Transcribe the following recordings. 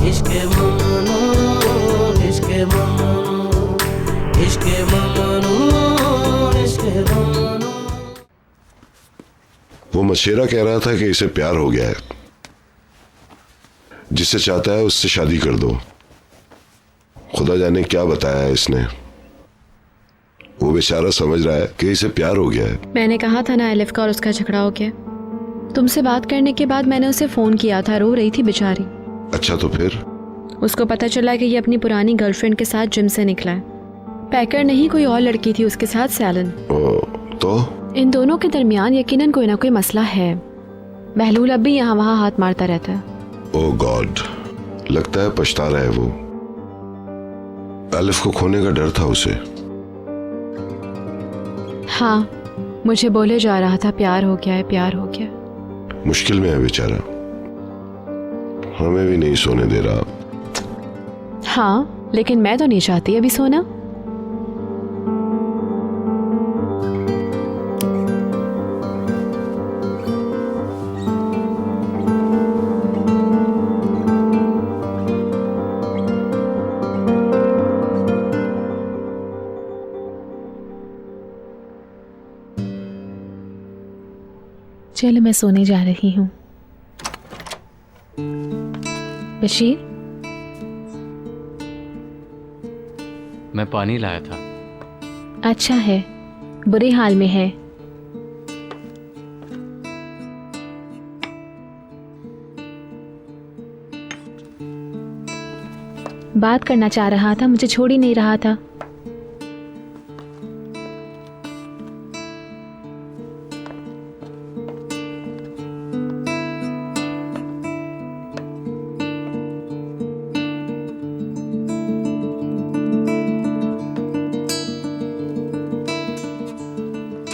इश्क ममनू, इश्क ममनू, इश्क ममनू, इश्क ममनू। वो मशेरा कह रहा था कि इसे प्यार हो गया है, जिससे चाहता है उससे शादी कर दो। खुदा जाने क्या बताया है इसने। वो बेचारा समझ रहा है कि इसे प्यार हो गया है। मैंने कहा था ना एलिफ का और उसका झगड़ा हो गया। तुमसे बात करने के बाद मैंने उसे फोन किया था, रो रही थी बेचारी। अच्छा तो फिर? उसको पता चला कि ये अपनी पुरानी गर्लफ्रेंड के साथ जिम से निकला है। पैकर नहीं, कोई और लड़की थी उसके साथ, सैलन। तो इन दोनों के दरमियान यकीनन कोई ना कोई मसला है। बहलूल अब भी यहाँ वहाँ हाथ मारता रहता है। ओह गॉड, लगता है पछता रहा है वो। एलिफ को खोने का डर था उसे। हाँ, मुझे बोले जा रहा था प्यार हो गया है, प्यार हो गया। मुश्किल में है बेचारा, हमें भी नहीं सोने दे रहा। हाँ, लेकिन मैं तो नहीं चाहती अभी सोना। चलो मैं सोने जा रही हूँ। बशीर, मैं पानी लाया था। अच्छा है, बुरे हाल में है। बात करना चाह रहा था, मुझे छोड़ ही नहीं रहा था।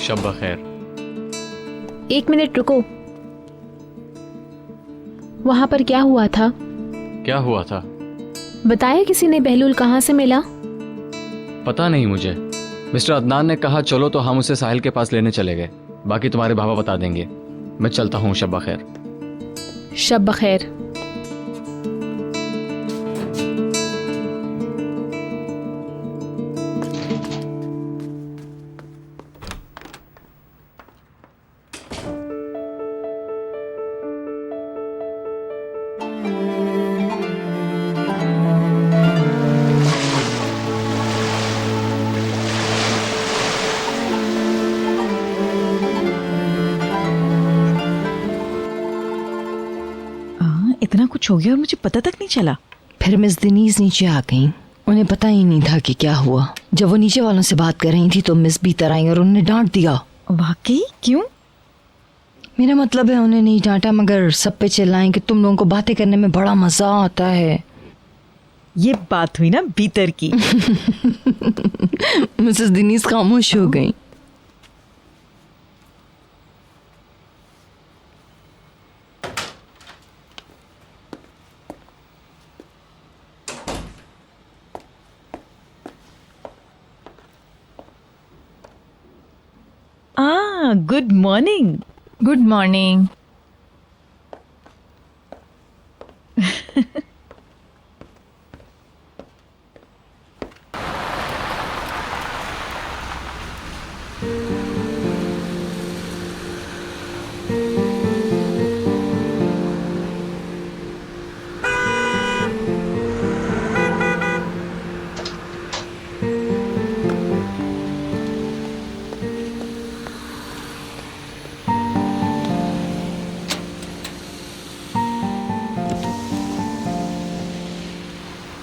शब बखैर। एक मिनट रुको, वहां पर क्या हुआ था? क्या हुआ था? बताया किसी ने? बहलूल कहाँ से मिला? पता नहीं मुझे। मिस्टर अदनान ने कहा चलो तो हम उसे साहिल के पास लेने चले गए। बाकी तुम्हारे बाबा बता देंगे। मैं चलता हूँ। शब बखैर। शब बखैर। इतना कुछ हो गया और मुझे पता तक नहीं चला। फिर मिस दिनीज नीचे आ गईं। उन्हें पता ही नहीं था कि क्या हुआ। जब वो नीचे वालों से बात कर रही थी तो मिस भीतर आई और उन्हें डांट दिया। वाकई? क्यों? मेरा मतलब है उन्हें नहीं डांटा, मगर सब पे चिल्लाएं कि तुम लोगों को बातें करने में बड़ा मजा आता है। ये बात हुई ना भीतर की। मिसेस दिनीज खामोश हो गई। Good morning. Good morning.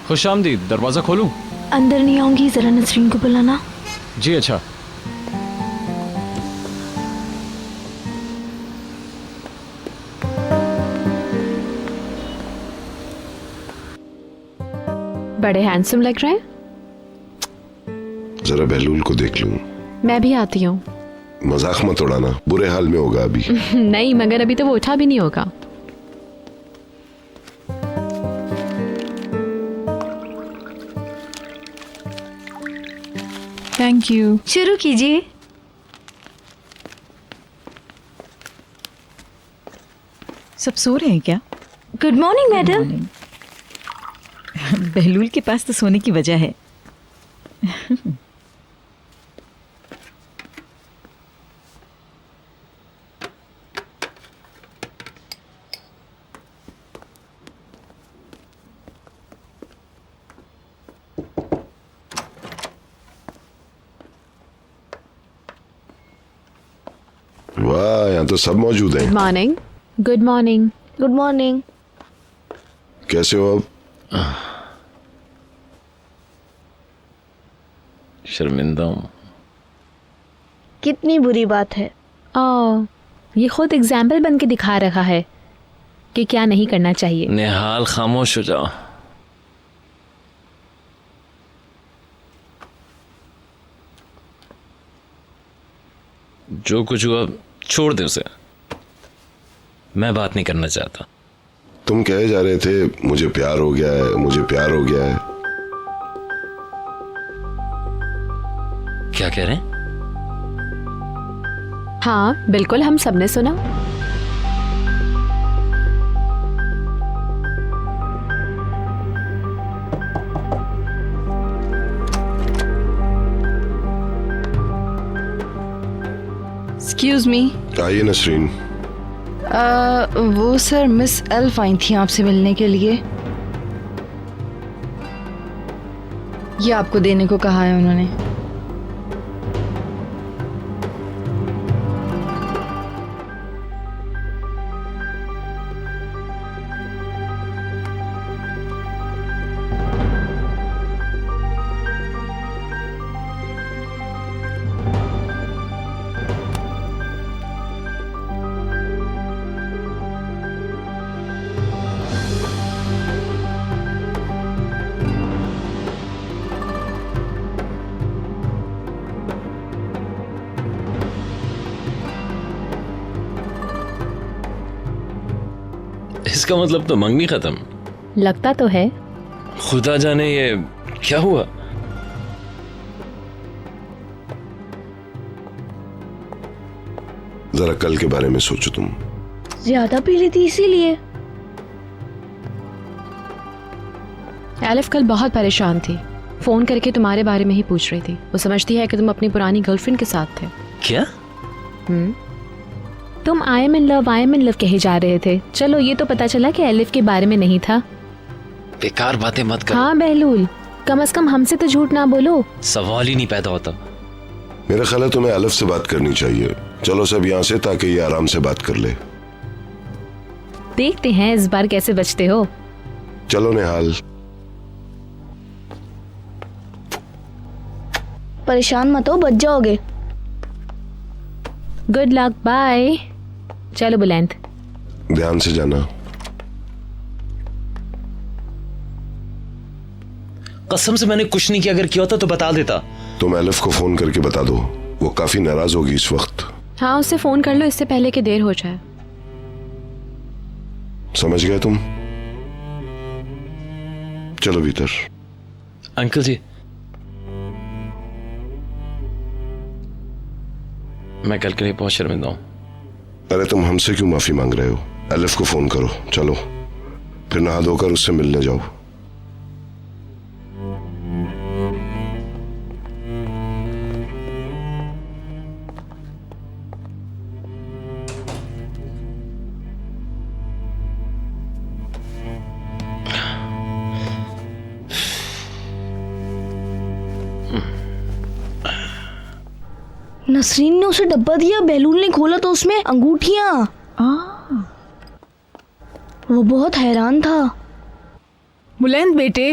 खुशामदीद। दरवाजा खोलूं? अंदर नहीं आऊंगी, जरा नसरीन को बुलाना। जी अच्छा। बड़े हैंडसम लग रहे हैं। जरा बहलूल को देख लूं। मैं भी आती हूँ। मजाक मत उड़ाना, बुरे हाल में होगा अभी। नहीं, मगर अभी तो वो उठा भी नहीं होगा। Thank you. शुरू कीजिए। सब सो रहे हैं क्या? Good morning madam. बहलूल के पास तो सोने की वजह है। वाह, यहाँ तो सब मौजूद हैं। Morning. Good morning. Good morning. कैसे हो अब? शर्मिंदा हूँ। कितनी बुरी बात है। ओह, ये खुद एग्जाम्पल बन के दिखा रहा है कि क्या नहीं करना चाहिए। निहाल, खामोश हो जाओ। जो कुछ हुआ छोड़ दे उसे, मैं बात नहीं करना चाहता। तुम कहे जा रहे थे मुझे प्यार हो गया है, मुझे प्यार हो गया है। क्या कह रहे हैं? हाँ बिल्कुल, हम सबने सुना। Excuse me. आइए नसरीन। वो सर मिस एल्फ आई थी आपसे मिलने के लिए। ये आपको देने को कहा है उन्होंने। इसका मतलब तो मंगनी खत्म। लगता तो है। खुदा जाने ये क्या हुआ। जरा कल के बारे में सोचो तुम। ज्यादा पी ली थी इसीलिए। एलिफ कल बहुत परेशान थी, फोन करके तुम्हारे बारे में ही पूछ रही थी। वो समझती है कि तुम अपनी पुरानी गर्लफ्रेंड के साथ थे। क्या? तुम आई एम इन लव कहे जा रहे थे। चलो ये तो पता चला कि एलिफ के बारे में नहीं था। बेकार बातें मत करो। हाँ बहलूल, कम से कम हमसे तो झूठ ना बोलो। सवाल ही नहीं पैदा होता। मेरा ख्याल है तुम्हें एलिफ से बात करनी चाहिए। चलो सब यहाँ से, ताकि ये आराम से बात कर ले। देखते हैं इस बार कैसे बचते हो। चलो निहाल। परेशान मत हो, बच जाओगे। Good luck, bye. चलो बुलंद। ध्यान से जाना। कसम से मैंने कुछ नहीं किया। अगर किया होता तो बता देता। तुम एलिफ को फोन करके बता दो, वो काफी नाराज होगी इस वक्त। हाँ उससे फोन कर लो इससे पहले कि देर हो जाए। समझ गए तुम? चलो भीतर। अंकल जी, मैं कल के लिए बहुत शर्मिंदा हूं। अरे तुम हमसे क्यों माफी मांग रहे हो? एलिफ को फोन करो। चलो फिर नहा धोकर उससे मिलने जाओ। नसरीन ने उसे डब्बा दिया, बहलूल ने खोला तो उसमें अंगूठियां। वो बहुत हैरान था। बुलंद बेटे,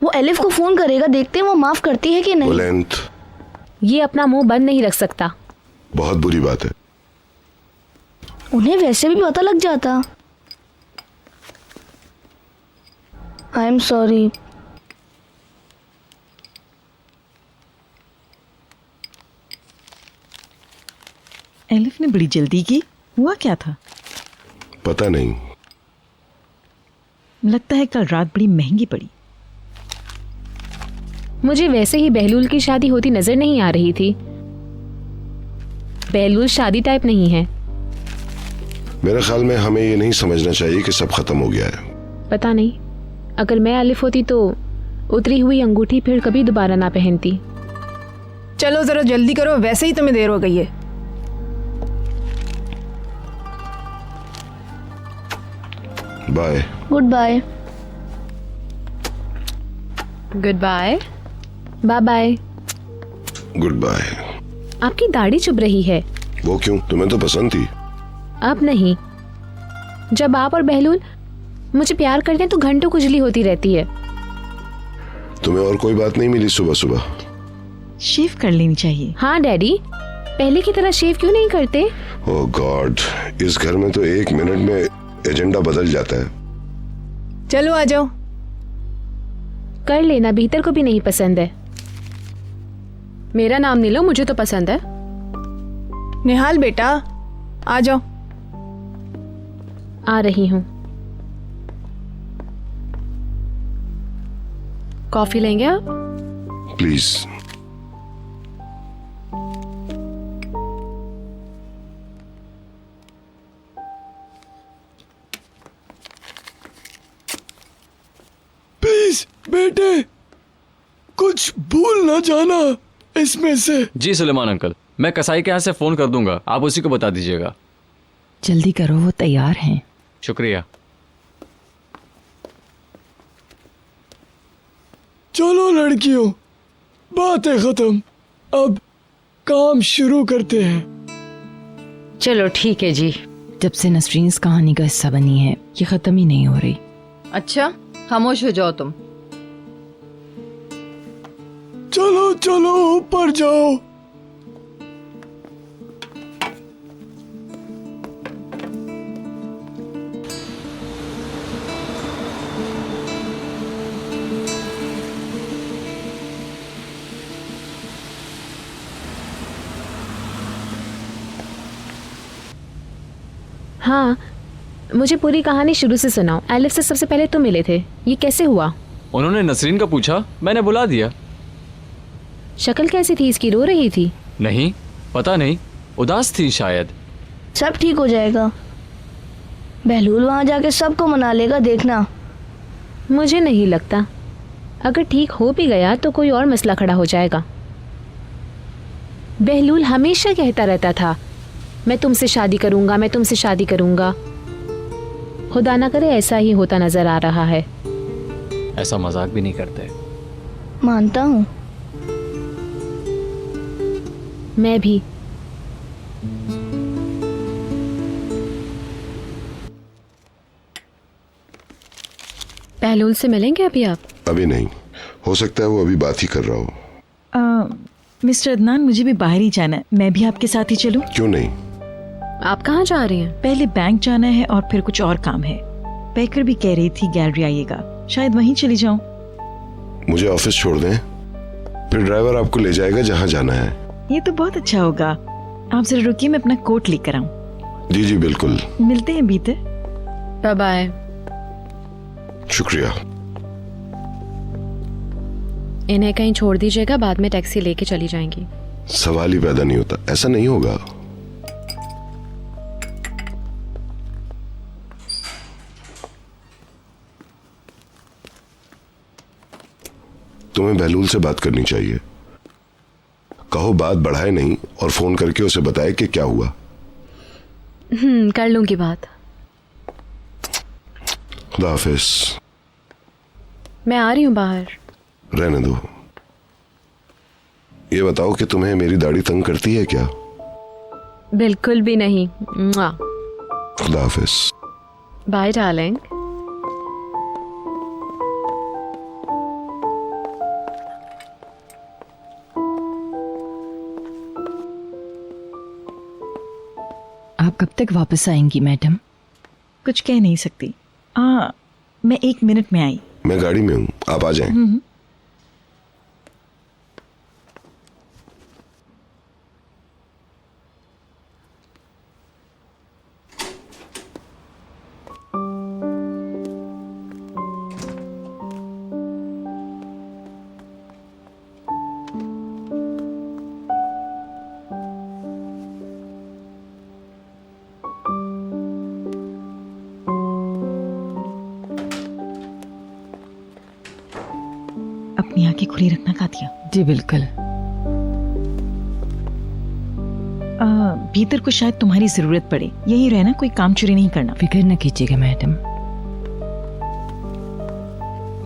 वो एलिफ को फोन करेगा, देखते हैं वो माफ करती है कि नहीं। बुलंद, ये अपना मुंह बंद नहीं रख सकता। बहुत बुरी बात है। उन्हें वैसे भी पता लग जाता। आई एम सॉरी। एलिफ ने बड़ी जल्दी की। हुआ क्या था? पता नहीं। लगता है कल रात बड़ी महंगी पड़ी। मुझे वैसे ही बहलूल की शादी होती नजर नहीं आ रही थी। बहलूल शादी टाइप नहीं है। मेरे ख्याल में हमें ये नहीं समझना चाहिए कि सब खत्म हो गया है। पता नहीं, अगर मैं एलिफ होती तो उतरी हुई अंगूठी फिर कभी दोबारा ना पहनती। चलो जरा जल्दी करो, वैसे ही तुम्हें देर हो गई है। Bye. Good bye. Good bye. Bye bye. Good bye. आपकी दाढ़ी चुभ रही है। वो क्यों? तुम्हें तो पसंद थी। अब नहीं। जब आप और बहलूल मुझे प्यार करते हैं तो घंटों खुजली होती रहती है। तुम्हें और कोई बात नहीं मिली सुबह सुबह? शेव कर लेनी चाहिए। हाँ डैडी, पहले की तरह शेव क्यों नहीं करते? ओह गॉड, इस घर में तो 1 मिनट में एजेंडा बदल जाता है। चलो आ जाओ। कर लेना, भीतर को भी नहीं पसंद है। मेरा नाम नहीं लो, मुझे तो पसंद है। निहाल बेटा आ जाओ। आ रही हूँ। कॉफी लेंगे आप? प्लीज। प्लीज बेटे, कुछ भूल ना जाना इसमें से। जी सुलेमान अंकल, मैं कसाई के यहाँ से फ़ोन कर दूंगा, आप उसी को बता दीजिएगा। जल्दी करो, वो तैयार हैं। शुक्रिया। चलो लड़कियों, बातें खत्म, अब काम शुरू करते हैं। चलो ठीक है जी। जब से नसरीन इस कहानी का हिस्सा बनी है, ये खत्म ही नहीं हो रही। अच्छा खामोश हो जाओ तुम। चलो चलो ऊपर जाओ। हाँ, मुझे पूरी कहानी शुरू से सुनाओ। एलिफ से सबसे पहले तुम मिले थे, ये कैसे हुआ? उन्होंने नसरीन का पूछा, मैंने बुला दिया। शक्ल कैसी थी इसकी? रो रही थी? नहीं, पता नहीं, उदास थी शायद। सब ठीक हो जाएगा। बहलूल वहां जाके सबको मना लेगा, देखना। मुझे नहीं लगता। अगर ठीक हो भी गया तो कोई और मसला खड़ा हो जाएगा। बहलूल हमेशा कहता रहता था, मैं तुमसे शादी करूंगा, मैं तुमसे शादी करूंगा। खुदा ना करे ऐसा ही होता नजर आ रहा है। ऐसा मजाक भी नहीं करते। मानता हूँ। मैं भी। बहलूल से मिलेंगे अभी आप? अभी नहीं, हो सकता है वो अभी बात ही कर रहा हो। मिस्टर अदनान, मुझे भी बाहर ही जाना है, मैं भी आपके साथ ही चलूं? क्यों नहीं? आप कहाँ जा रही हैं? पहले बैंक जाना है और फिर कुछ और काम है। पैकर भी कह रही थी गैलरी आइएगा, शायद वहीं चली जाऊं। मुझे ऑफिस छोड़ दें, फिर ड्राइवर आपको ले जाएगा जहां जाना है। ये तो बहुत अच्छा होगा। आप जरा रुकिए, मैं अपना कोट लेकर आऊं। जी जी बिल्कुल। मिलते हैं भीतर। Bye bye. शुक्रिया। इन्हें कहीं छोड़ दीजिएगा, बाद में टैक्सी लेके चली जाएंगी। सवाल ही पैदा नहीं होता, ऐसा नहीं होगा। तुम्हें बहलूल से बात करनी चाहिए। कहो बात बढ़ाए नहीं और फोन करके उसे बताए कि क्या हुआ। कर लूंगी बात। खुदा हाफिज। मैं आ रही हूँ बाहर। रहने दो। ये बताओ कि तुम्हें मेरी दाढ़ी तंग करती है क्या? बिल्कुल भी नहीं। खुदा हाफिज। Bye darling. आप कब तक वापस आएंगी मैडम? कुछ कह नहीं सकती। मैं 1 मिनट में आई। मैं गाड़ी में हूँ, आप आ जाएं। अपनी आंखें खुली रखना कातिया। जी बिल्कुल। भीतर को शायद तुम्हारी जरूरत पड़े, यही रहना, कोई काम चोरी नहीं करना। फिक्र न कीजिएगा मैडम।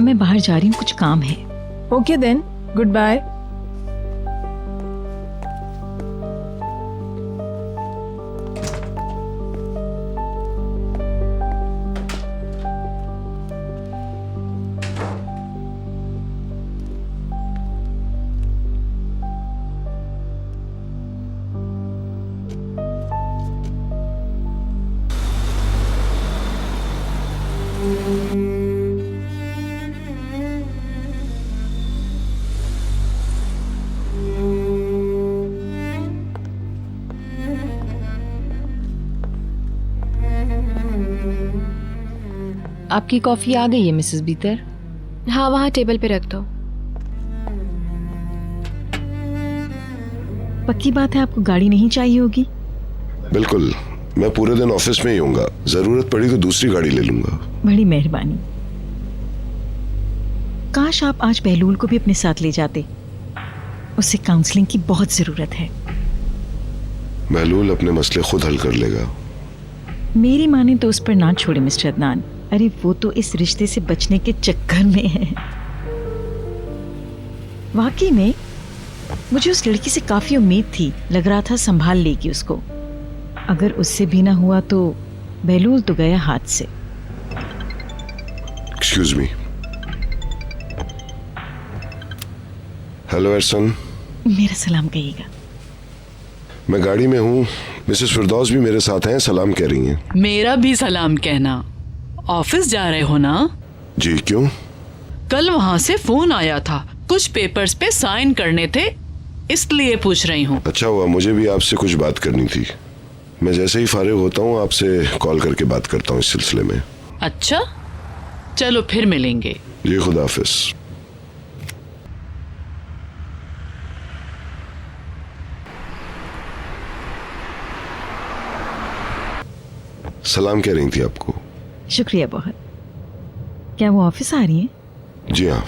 मैं बाहर जा रही हूँ, कुछ काम है। Okay then, good bye. आपकी कॉफी आ गई है मिसेस बीतर। हाँ, वहाँ टेबल पे रख दो। पक्की बात है आपको गाड़ी नहीं चाहिए होगी? बिल्कुल, मैं पूरे दिन ऑफिस में ही होऊंगा, जरूरत पड़ी तो दूसरी गाड़ी ले लूंगा। बड़ी मेहरबानी। काश आप आज बहलूल को भी अपने साथ ले जाते, उसे काउंसलिंग की बहुत जरूरत है। बहलूल अपने मसले खुद हल कर लेगा। मेरी माने तो उस पर ना छोड़े मिस्टर अदनान। अरे वो तो इस रिश्ते से बचने के चक्कर में है। वाकई में मुझे उस लड़की से काफी उम्मीद थी, लग रहा था संभाल लेगी उसको। अगर उससे भी ना हुआ तो बहलूल तो गया हाथ से। Excuse me. हेलो एरसन। मेरा सलाम कहिएगा। मैं गाड़ी में हूँ, मिसेस फिरदौस भी मेरे साथ हैं, सलाम कह रही हैं। मेरा भी सलाम कहना। ऑफिस जा रहे हो ना? जी, क्यों? कल वहाँ से फोन आया था, कुछ पेपर्स पे साइन करने थे, इसलिए पूछ रही हूँ। अच्छा हुआ, मुझे भी आपसे कुछ बात करनी थी। मैं जैसे ही फारिग होता हूँ आपसे कॉल करके बात करता हूँ इस सिलसिले में। अच्छा, चलो फिर मिलेंगे। जी, खुदा हाफिज। सलाम कह रही थी आपको। शुक्रिया बहुत। क्या वो ऑफिस आ रही है? जी हाँ।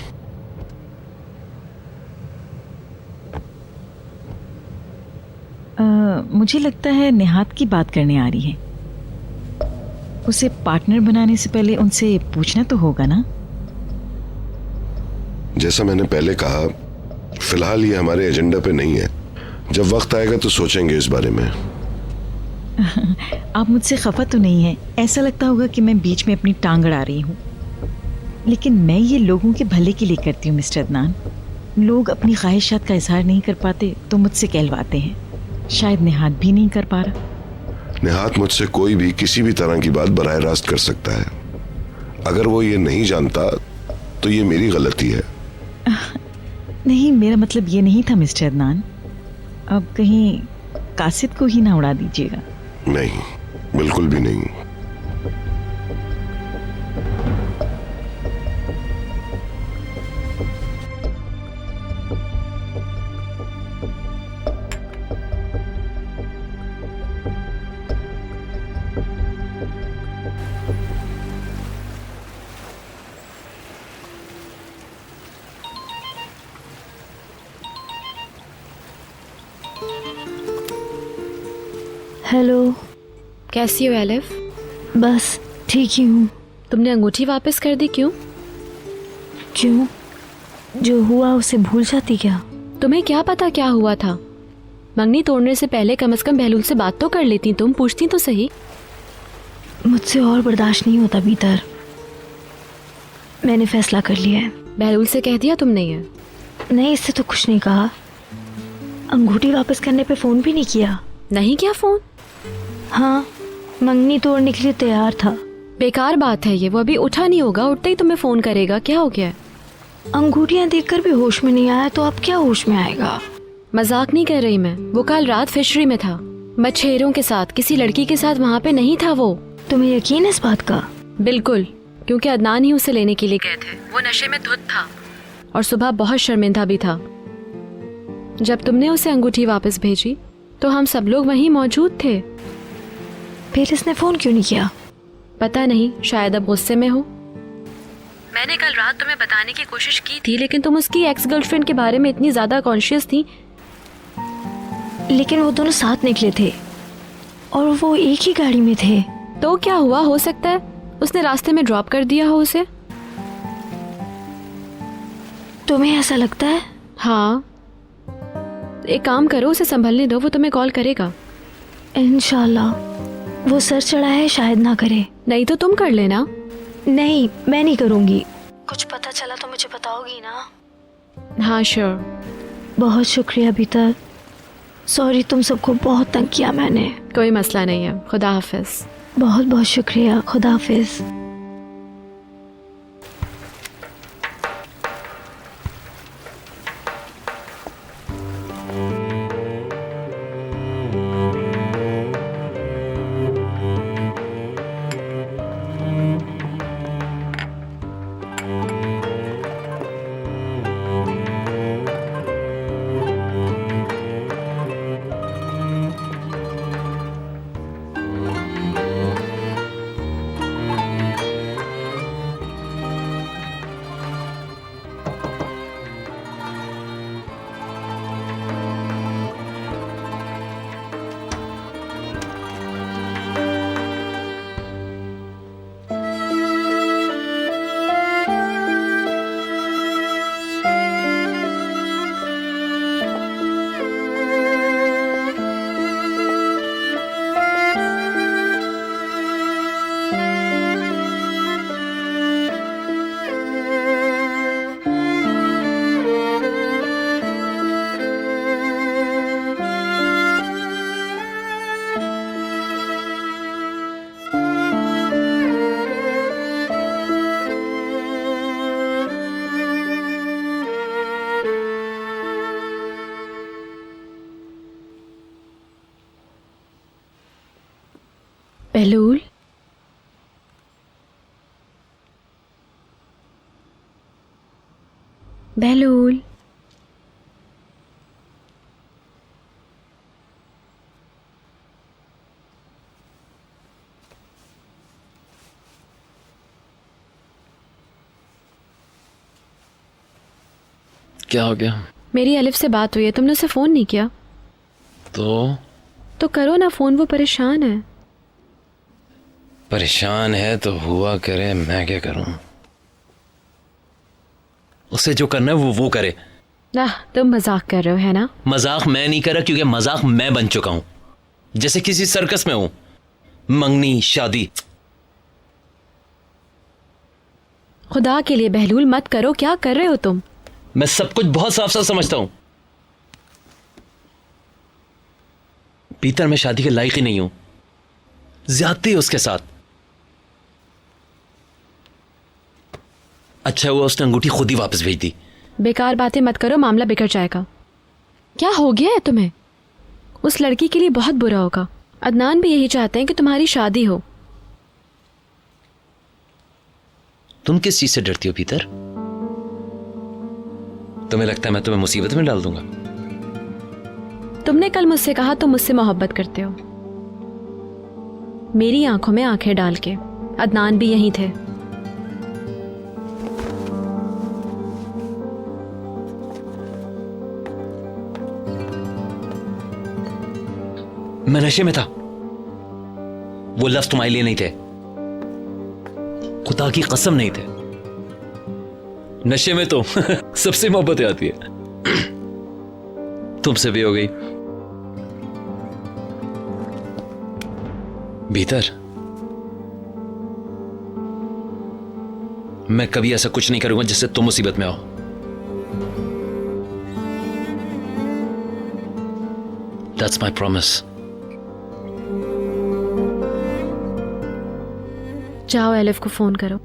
मुझे लगता है निहात की बात करने आ रही है। उसे पार्टनर बनाने से पहले उनसे पूछना तो होगा ना? जैसा मैंने पहले कहा, फिलहाल ये हमारे एजेंडा पे नहीं है। जब वक्त आएगा तो सोचेंगे इस बारे में। आप मुझसे खफा तो नहीं है? ऐसा लगता होगा कि मैं बीच में अपनी टांग अड़ा रही हूँ, लेकिन मैं ये लोगों के भले के लिए करती हूँ मिस्टर अदनान। लोग अपनी ख्वाहिशात का इजहार नहीं कर पाते तो मुझसे कहलवाते हैं। शायद निहात भी नहीं कर पा रहा। निहात मुझसे कोई भी किसी भी तरह की बात बराह रास्त कर सकता है। अगर वो ये नहीं जानता तो ये मेरी गलती है। नहीं, मेरा मतलब ये नहीं था मिस्टर अदनान। अब कहीं कासिद को ही ना उड़ा दीजिएगा। नहीं, बिल्कुल भी नहीं। हेलो। कैसी हो एलिफ? बस ठीक ही हूँ। तुमने अंगूठी वापस कर दी, क्यों? क्यों? जो हुआ उसे भूल जाती क्या? तुम्हें क्या पता क्या हुआ था? मंगनी तोड़ने से पहले कम से कम बहलूल से बात तो कर लेती, तुम पूछती तो सही। मुझसे और बर्दाश्त नहीं होता भीतर। मैंने फैसला कर लिया है। बहलूल से कह दिया तुमने? ये नहीं, इससे तो कुछ नहीं कहा। अंगूठी वापस करने पे फोन भी नहीं किया। नहीं किया फोन? हाँ, मंगनी तोड़ने के लिए तैयार था। बेकार बात है ये, वो अभी उठा नहीं होगा, उठते ही तुम्हें फोन करेगा। क्या हो गया? अंगूठियां देखकर भी होश में नहीं आया तो अब क्या होश में आएगा? मजाक नहीं कर रही मैं। वो कल रात फिशरी में था, मछेरों के साथ, किसी लड़की के साथ। वहाँ पे नहीं था वो। तुम्हें यकीन है इस बात का? बिल्कुल, क्योंकि अदनान ही उसे लेने के लिए गए थे। वो नशे में धुत था और सुबह बहुत शर्मिंदा भी था। जब तुमने उसे अंगूठी वापस भेजी तो हम सब लोग वहीं मौजूद थे। फिर इसने फोन क्यों नहीं किया? पता नहीं, शायद अब गुस्से में हो। मैंने कल रात तुम्हें बताने की कोशिश की थी, लेकिन तुम उसकी एक्स गर्लफ्रेंड के बारे में इतनी ज्यादा कॉन्शियस थी। लेकिन वो दोनों साथ निकले थे और वो एक ही गाड़ी में थे। तो क्या हुआ, हो सकता है उसने रास्ते में ड्रॉप कर दिया हो उसे। तुम्हें ऐसा लगता है? हाँ, एक काम करो, उसे संभलने दो, वो तुम्हें कॉल करेगा। इंशाल्लाह। वो सर चढ़ा है, शायद ना करे। नहीं तो तुम कर लेना। नहीं, मैं नहीं करूँगी। कुछ पता चला तो मुझे बताओगी ना? हाँ श्योर। बहुत शुक्रिया बीता। सॉरी, तुम सबको बहुत तंग किया मैंने। कोई मसला नहीं है, खुदा हाफिज। बहुत बहुत शुक्रिया, खुदा हाफिज। बहलूल, बहलूल, क्या हो गया? मेरी अलिफ से बात हुई है, तुमने उसे फोन नहीं किया। तो करो ना फोन, वो परेशान है। परेशान है तो हुआ करे, मैं क्या करूं? उसे जो करना है वो करे। ना, तुम मजाक कर रहे हो है ना? मजाक मैं नहीं कर रहा, क्योंकि मजाक मैं बन चुका हूं। जैसे किसी सर्कस में हूं। मंगनी, शादी। खुदा के लिए बहलूल मत करो, क्या कर रहे हो तुम? मैं सब कुछ बहुत साफ साफ समझता हूं। पीतर, मैं शादी के लायक ही नहीं हूं। ज्यादती उसके साथ। अच्छा हुआ उसने अंगूठी खुद ही वापस भेज दी। बेकार बातें मत करो, मामला बिगड़ जाएगा। क्या हो गया है तुम्हें? उस लड़की के लिए बहुत बुरा होगा। अदनान भी यही चाहते हैं कि तुम्हारी शादी हो। तुम किस चीज से डरती हो पीतर? तुम्हें लगता है मैं तुम्हें मुसीबत में डाल दूंगा? तुमने कल मुझसे कहा तुम मुझसे मोहब्बत करते हो, मेरी आंखों में आंखें डाल के। अदनान भी यहीं थे। मैं नशे में था। वो लफ्ज तुम्हारे लिए नहीं थे। खुदा की कसम नहीं थे। नशे में तो सबसे मोहब्बत आती है। तुमसे भी हो गई। भीतर, मैं कभी ऐसा कुछ नहीं करूंगा जिससे तुम मुसीबत में आओ। That's my promise. जाओ एलिफ को फोन करो,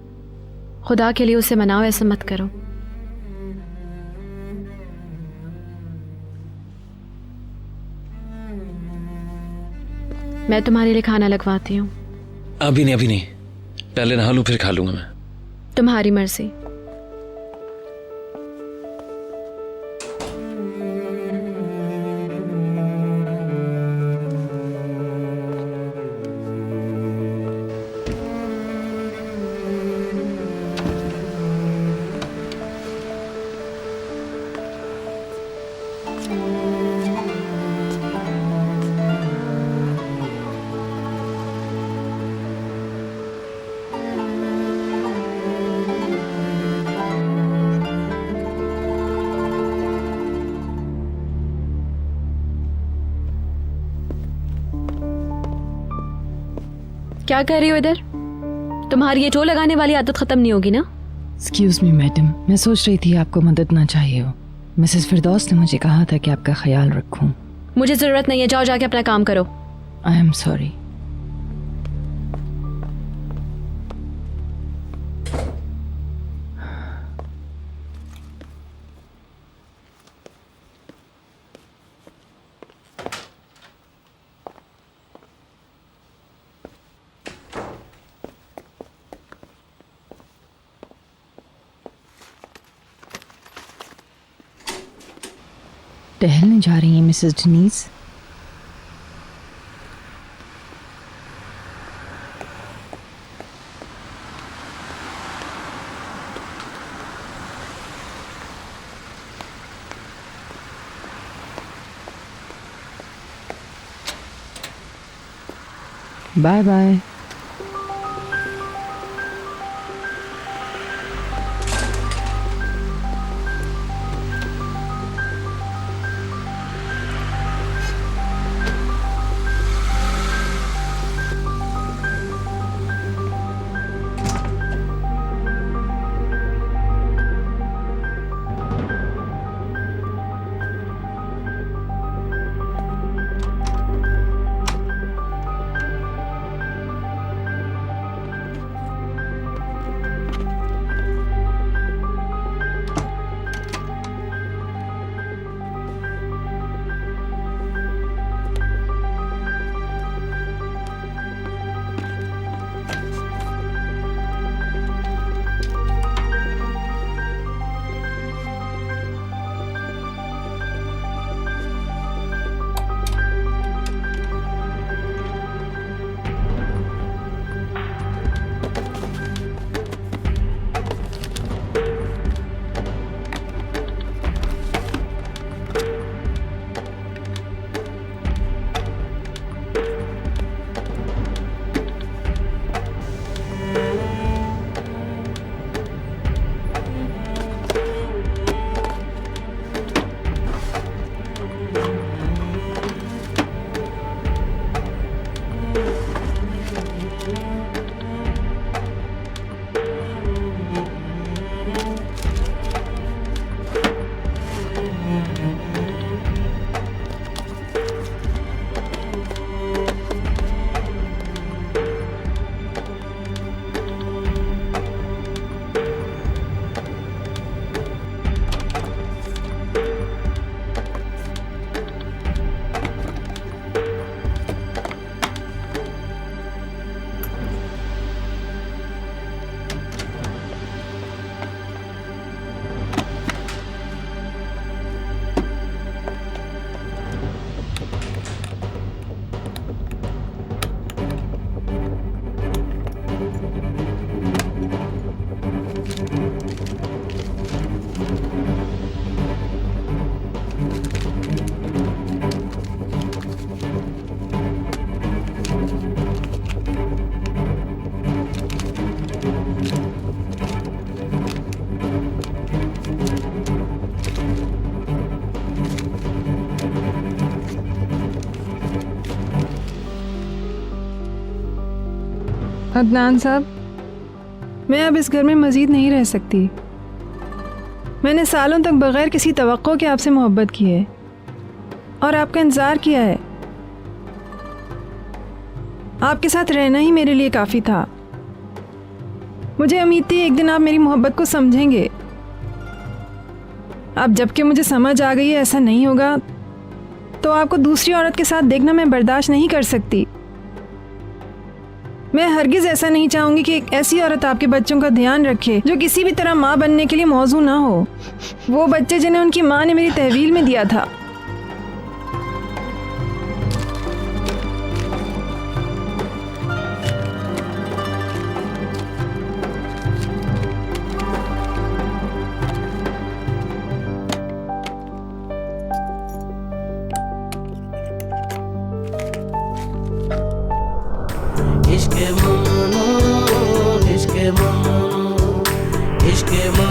खुदा के लिए उसे मनाओ, ऐसा मत करो। मैं तुम्हारे लिए खाना लगवाती हूँ। अभी नहीं। पहले नहा लूं, फिर खा लूंगा मैं। तुम्हारी मर्जी। क्या कर रही हो इधर? तुम्हारी ये टो लगाने वाली आदत खत्म नहीं होगी ना? एक्सक्यूज मी मैडम, मैं सोच रही थी आपको मदद ना चाहिए हो। मिसेस फिरदौस ने मुझे कहा था कि आपका ख्याल रखूं। मुझे जरूरत नहीं है, जाओ जाके अपना काम करो। I am sorry. टहलने जा रही हैं Mrs Denise? Bye bye. Adnan साहब, मैं अब इस घर में मज़ीद नहीं रह सकती। मैंने सालों तक बग़ैर किसी तवक्को के आपसे मोहब्बत की है और आपका इंतज़ार किया है। आपके साथ रहना ही मेरे लिए काफ़ी था। मुझे उम्मीद थी एक दिन आप मेरी मोहब्बत को समझेंगे। अब जबकि मुझे समझ आ गई है ऐसा नहीं होगा, तो आपको दूसरी औरत के साथ देखना मैं बर्दाश्त नहीं कर सकती। मैं हरगिज़ ऐसा नहीं चाहूँगी कि एक ऐसी औरत आपके बच्चों का ध्यान रखे जो किसी भी तरह माँ बनने के लिए मौजू ना हो। वो बच्चे जिन्हें उनकी माँ ने मेरी तहवील में दिया था। इश्क़ ममनू, इश्क़ ममनू, इश्क़ ममनू।